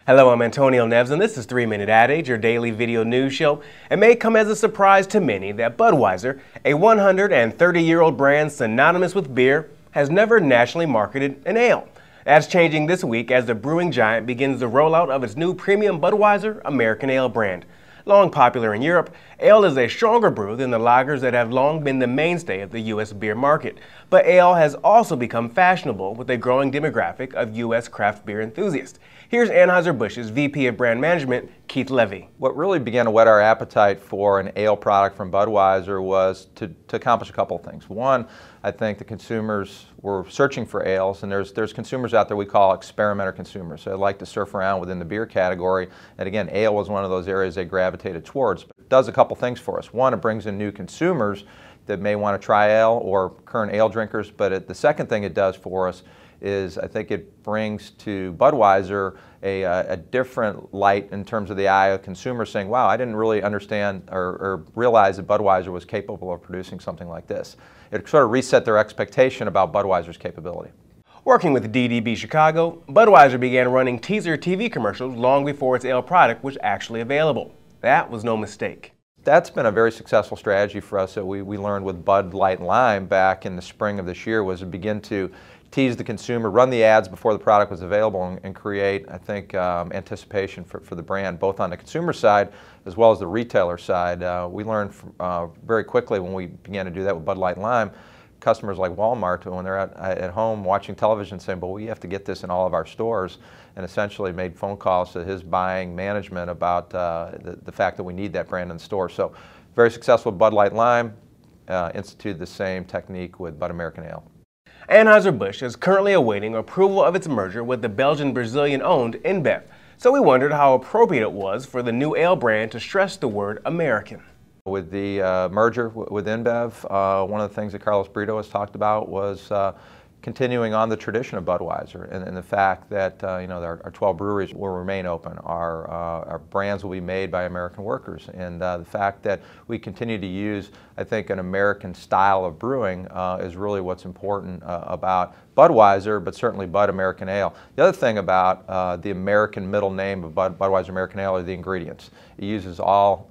Hello, I'm Antonio Neves, and this is 3-Minute Adage, your daily video news show. It may come as a surprise to many that Budweiser, a 130-year-old brand synonymous with beer, has never nationally marketed an ale. That's changing this week as the brewing giant begins the rollout of its new premium Budweiser American Ale brand. Long popular in Europe, ale is a stronger brew than the lagers that have long been the mainstay of the U.S. beer market. But ale has also become fashionable with a growing demographic of U.S. craft beer enthusiasts. Here's Anheuser-Busch's VP of Brand Management, Keith Levy. What really began to whet our appetite for an ale product from Budweiser was to accomplish a couple of things. One, I think the consumers were searching for ales, and there's consumers out there we call experimenter consumers. So they like to surf around within the beer category, and again, ale was one of those areas they gravitated towards. But it does a couple things for us. One, it brings in new consumers that may want to try ale or current ale drinkers, but the second thing it does for us is I think it brings to Budweiser a different light in terms of the eye of consumers saying, wow, I didn't really understand or realize that Budweiser was capable of producing something like this. It sort of reset their expectation about Budweiser's capability. Working with DDB Chicago, Budweiser began running teaser TV commercials long before its ale product was actually available. That was no mistake. That's been a very successful strategy for us that we learned with Bud Light Lime back in the spring of this year, was to begin to tease the consumer, run the ads before the product was available, and create, I think, anticipation for the brand, both on the consumer side as well as the retailer side. We learned very quickly when we began to do that with Bud Light Lime, customers like Walmart, when they're at home watching television, saying, well, we have to get this in all of our stores, and essentially made phone calls to his buying management about the fact that we need that brand in the store. So very successful with Bud Light Lime, instituted the same technique with Bud American Ale. Anheuser-Busch is currently awaiting approval of its merger with the Belgian-Brazilian-owned InBev, so we wondered how appropriate it was for the new ale brand to stress the word American. With the merger with InBev, one of the things that Carlos Brito has talked about was continuing on the tradition of Budweiser, and the fact that our 12 breweries will remain open, our brands will be made by American workers, and the fact that we continue to use, I think, an American style of brewing is really what's important about Budweiser, but certainly Bud American Ale. The other thing about the American middle name of Budweiser American Ale are the ingredients. It uses all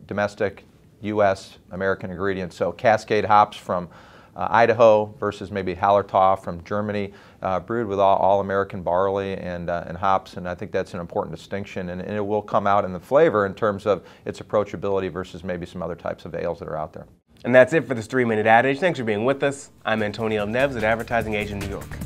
domestic U.S. American ingredients, so Cascade hops from Idaho versus maybe Hallertau from Germany, brewed with all American barley and hops, and I think that's an important distinction, and it will come out in the flavor in terms of its approachability versus maybe some other types of ales that are out there. And that's it for this 3-Minute Adage. Thanks for being with us. I'm Antonio Neves at Advertising Agent New York.